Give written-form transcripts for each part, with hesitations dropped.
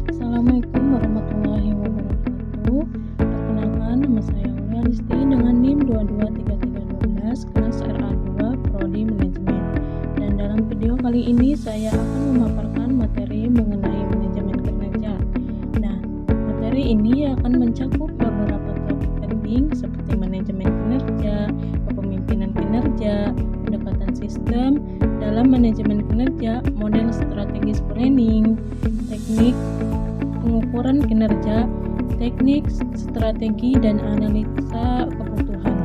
Assalamualaikum warahmatullahi wabarakatuh. Perkenalkan, nama saya Aulia Listi dengan NIM 223312 kelas RA2 Prodi Manajemen. Dan dalam video kali ini saya akan memaparkan materi mengenai manajemen kinerja. Nah, materi ini akan mencakup beberapa topik penting seperti manajemen kinerja, kepemimpinan kinerja, pendekatan sistem dalam manajemen kinerja, model strategis planning, teknik pengukuran kinerja, teknik, strategi, dan analisa kebutuhan.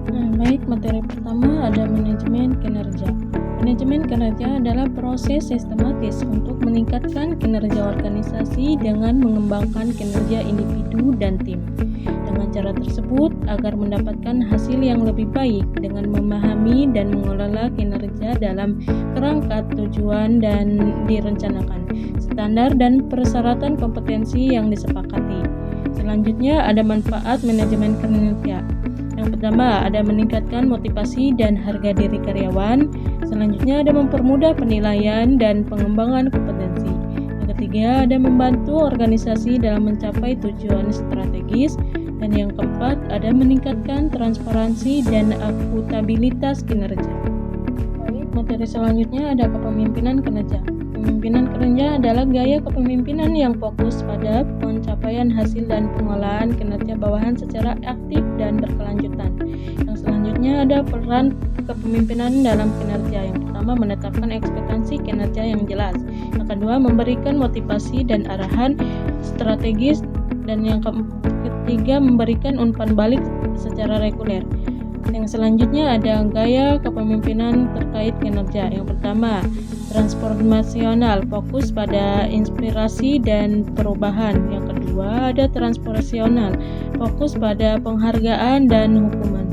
Nah, baik, materi pertama ada manajemen kinerja. Manajemen kinerja adalah proses sistematis untuk meningkatkan kinerja organisasi dengan mengembangkan kinerja individu dan tim. Dengan cara tersebut, agar mendapatkan hasil yang lebih baik dengan memahami dan mengelola kinerja dalam kerangka tujuan dan direncanakan, standar dan persyaratan kompetensi yang disepakati. Selanjutnya ada manfaat manajemen kinerja. Yang pertama ada meningkatkan motivasi dan harga diri karyawan. Selanjutnya ada mempermudah penilaian dan pengembangan kompetensi. Yang ketiga ada membantu organisasi dalam mencapai tujuan strategis. Dan yang keempat ada meningkatkan transparansi dan akuntabilitas kinerja. Baik, materi selanjutnya ada kepemimpinan kinerja. Kepemimpinan kinerja adalah gaya kepemimpinan yang fokus pada pencapaian hasil dan pengolahan kinerja bawahan secara aktif dan berkelanjutan. Yang selanjutnya ada peran kepemimpinan dalam kinerja. Yang pertama menetapkan ekspektasi kinerja yang jelas. Yang kedua memberikan motivasi dan arahan strategis. Dan yang ketiga memberikan umpan balik secara reguler. Yang selanjutnya ada gaya kepemimpinan terkait kinerja. Yang pertama, transformasional, fokus pada inspirasi dan perubahan. Yang kedua, ada transformasional, fokus pada penghargaan dan hukuman.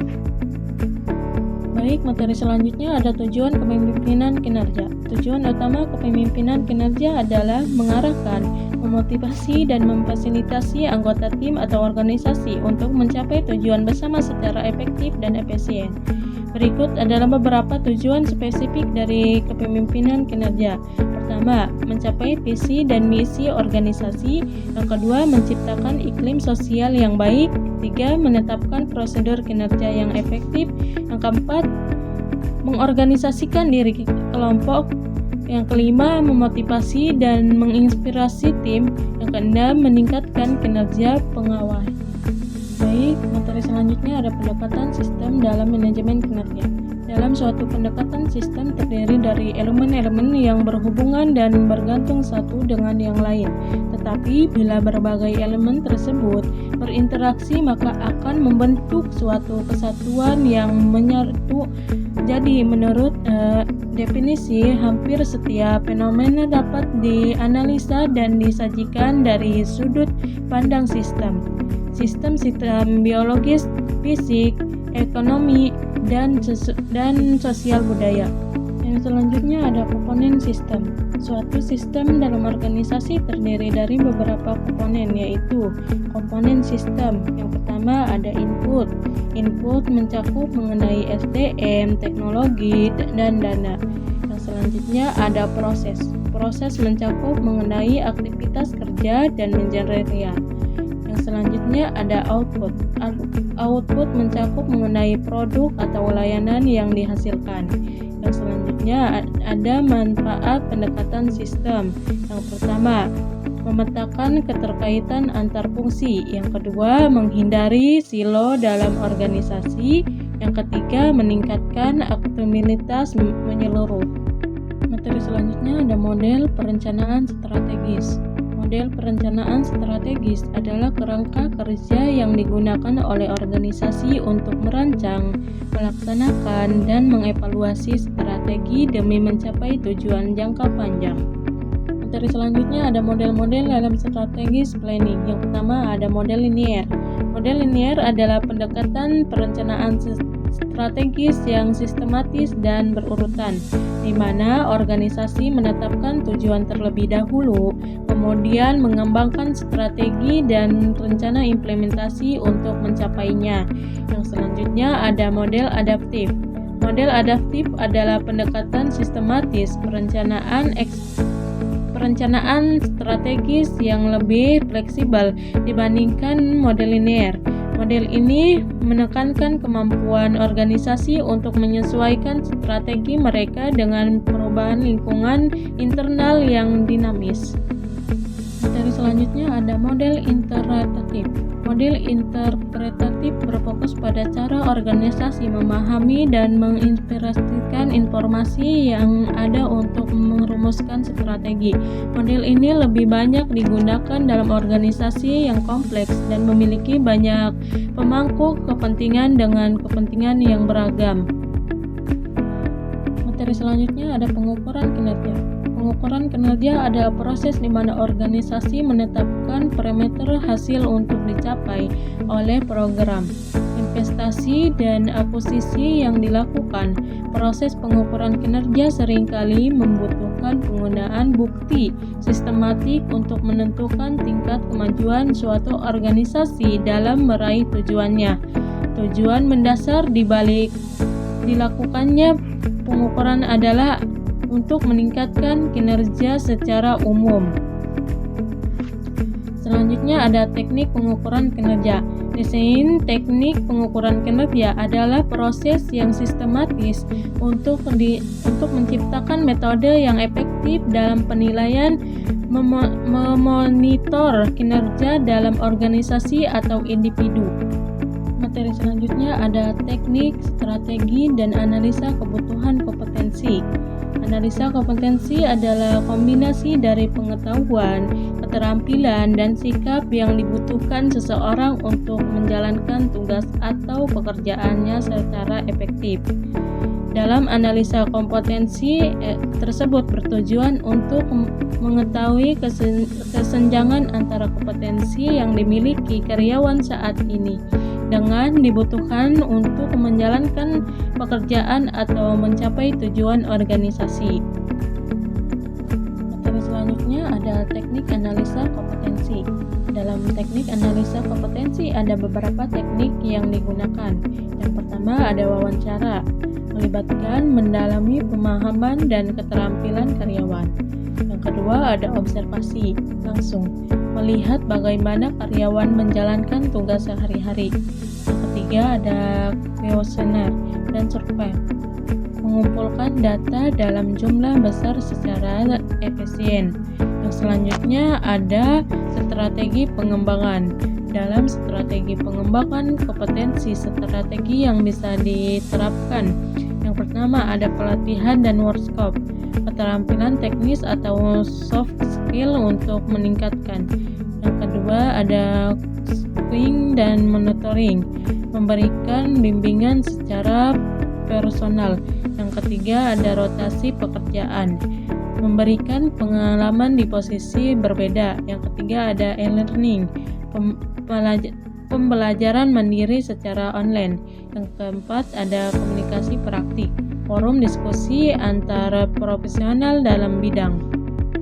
Baik, materi selanjutnya ada tujuan kepemimpinan kinerja. Tujuan utama kepemimpinan kinerja adalah mengarahkan, memotivasi, dan memfasilitasi anggota tim atau organisasi untuk mencapai tujuan bersama secara efektif dan efisien. Berikut adalah beberapa tujuan spesifik dari kepemimpinan kinerja. Pertama, mencapai visi dan misi organisasi. Yang kedua, menciptakan iklim sosial yang baik. Ketiga, menetapkan prosedur kinerja yang efektif. Yang keempat, mengorganisasikan diri kelompok. Yang kelima, memotivasi dan menginspirasi tim. Yang keenam, meningkatkan kinerja pengawas. Baik, materi selanjutnya ada pendekatan sistem dalam manajemen kinerja. Dalam suatu pendekatan sistem terdiri dari elemen-elemen yang berhubungan dan bergantung satu dengan yang lain. Tetapi bila berbagai elemen tersebut berinteraksi maka akan membentuk suatu kesatuan yang menyatu. Jadi menurut definisi, hampir setiap fenomena dapat dianalisa dan disajikan dari sudut pandang sistem. Sistem biologis, fisik, ekonomi, dan sosial budaya. Yang selanjutnya ada komponen sistem. Suatu sistem dalam organisasi terdiri dari beberapa komponen, yaitu komponen sistem. Yang pertama ada input. Input mencakup mengenai SDM, teknologi, dan dana. Yang selanjutnya ada proses. Proses mencakup mengenai aktivitas kerja dan manajerial. Yang selanjutnya ada output. Output mencakup mengenai produk atau layanan yang dihasilkan. Yang selanjutnya ada manfaat pendekatan sistem. Yang pertama, memetakan keterkaitan antar fungsi. Yang kedua, menghindari silo dalam organisasi. Yang ketiga, meningkatkan akuntabilitas menyeluruh. Materi selanjutnya ada model perencanaan strategis. Model perencanaan strategis adalah kerangka kerja yang digunakan oleh organisasi untuk merancang, melaksanakan, dan mengevaluasi strategi demi mencapai tujuan jangka panjang. Materi selanjutnya ada model-model dalam strategis planning. Yang pertama ada model linier. Model linier adalah pendekatan perencanaan strategis yang sistematis dan berurutan, di mana organisasi menetapkan tujuan terlebih dahulu, kemudian mengembangkan strategi dan rencana implementasi untuk mencapainya. Yang selanjutnya ada model adaptif. Model adaptif adalah pendekatan sistematis perencanaan strategis yang lebih fleksibel dibandingkan model linear. Model ini menekankan kemampuan organisasi untuk menyesuaikan strategi mereka dengan perubahan lingkungan internal yang dinamis. Materi selanjutnya ada model interpretatif. Model interpretatif berfokus pada cara organisasi memahami dan mengintegrasikan informasi yang ada untuk merumuskan strategi. Model ini lebih banyak digunakan dalam organisasi yang kompleks dan memiliki banyak pemangku kepentingan dengan kepentingan yang beragam. Materi selanjutnya ada pengukuran kinerja. Pengukuran kinerja adalah proses di mana organisasi menetapkan parameter hasil untuk dicapai oleh program, investasi, dan akuisisi yang dilakukan. Proses pengukuran kinerja seringkali membutuhkan penggunaan bukti sistematik untuk menentukan tingkat kemajuan suatu organisasi dalam meraih tujuannya. Tujuan mendasar di balik dilakukannya pengukuran adalah untuk meningkatkan kinerja secara umum. Selanjutnya ada teknik pengukuran kinerja. Desain teknik pengukuran kinerja adalah proses yang sistematis untuk menciptakan metode yang efektif dalam penilaian, memonitor kinerja dalam organisasi atau individu. Materi selanjutnya ada teknik, strategi, dan analisa kebutuhan kompetensi. Analisa kompetensi adalah kombinasi dari pengetahuan, keterampilan, dan sikap yang dibutuhkan seseorang untuk menjalankan tugas atau pekerjaannya secara efektif. Dalam analisa kompetensi tersebut bertujuan untuk mengetahui kesenjangan antara kompetensi yang dimiliki karyawan saat ini dengan dibutuhkan untuk menjalankan pekerjaan atau mencapai tujuan organisasi. Materi selanjutnya ada teknik analisa kompetensi. Dalam teknik analisa kompetensi ada beberapa teknik yang digunakan. Yang pertama ada wawancara, melibatkan mendalami pemahaman dan keterampilan karyawan. Yang kedua ada observasi, langsung melihat bagaimana karyawan menjalankan tugas sehari-hari. Yang ketiga ada kuesioner dan survei, mengumpulkan data dalam jumlah besar secara efisien. Yang selanjutnya ada strategi pengembangan. Dalam strategi pengembangan kompetensi strategi yang bisa diterapkan. Yang pertama ada pelatihan dan workshop, keterampilan teknis atau soft skill untuk meningkatkan. Yang kedua ada coaching dan monitoring, memberikan bimbingan secara personal. Yang ketiga ada rotasi pekerjaan, memberikan pengalaman di posisi berbeda. Yang ketiga ada e-learning, pembelajaran mandiri secara online. Yang keempat ada komunikasi praktik, forum diskusi antara profesional dalam bidang.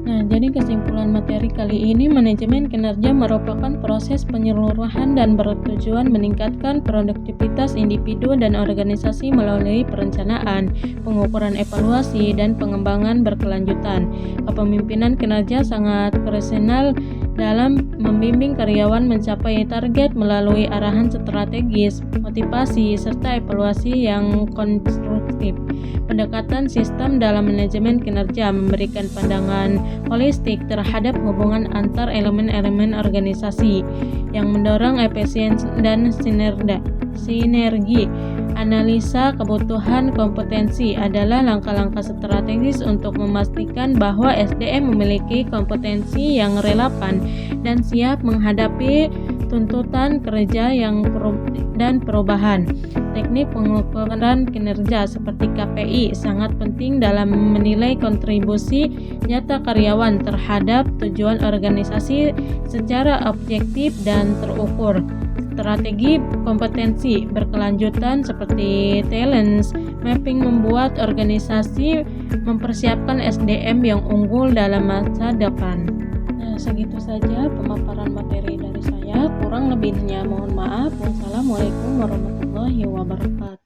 Nah, jadi kesimpulan materi kali ini, manajemen kinerja merupakan proses penyeluruhan dan bertujuan meningkatkan produktivitas individu dan organisasi melalui perencanaan, pengukuran evaluasi, dan pengembangan berkelanjutan. Kepemimpinan kinerja sangat krusial dalam membimbing karyawan mencapai target melalui arahan strategis, motivasi, serta evaluasi yang konstruktif. Pendekatan sistem dalam manajemen kinerja memberikan pandangan holistik terhadap hubungan antar elemen-elemen organisasi yang mendorong efisiensi dan sinergi. Analisa kebutuhan kompetensi adalah langkah-langkah strategis untuk memastikan bahwa SDM memiliki kompetensi yang relevan dan siap menghadapi tuntutan kerja dan perubahan. Teknik pengukuran kinerja seperti KPI sangat penting dalam menilai kontribusi nyata karyawan terhadap tujuan organisasi secara objektif dan terukur. strategi kompetensi berkelanjutan seperti talents mapping membuat organisasi mempersiapkan SDM yang unggul dalam masa depan. Nah, segitu saja pemaparan materi dari saya. Kurang lebihnya mohon maaf. Wassalamualaikum warahmatullahi wabarakatuh.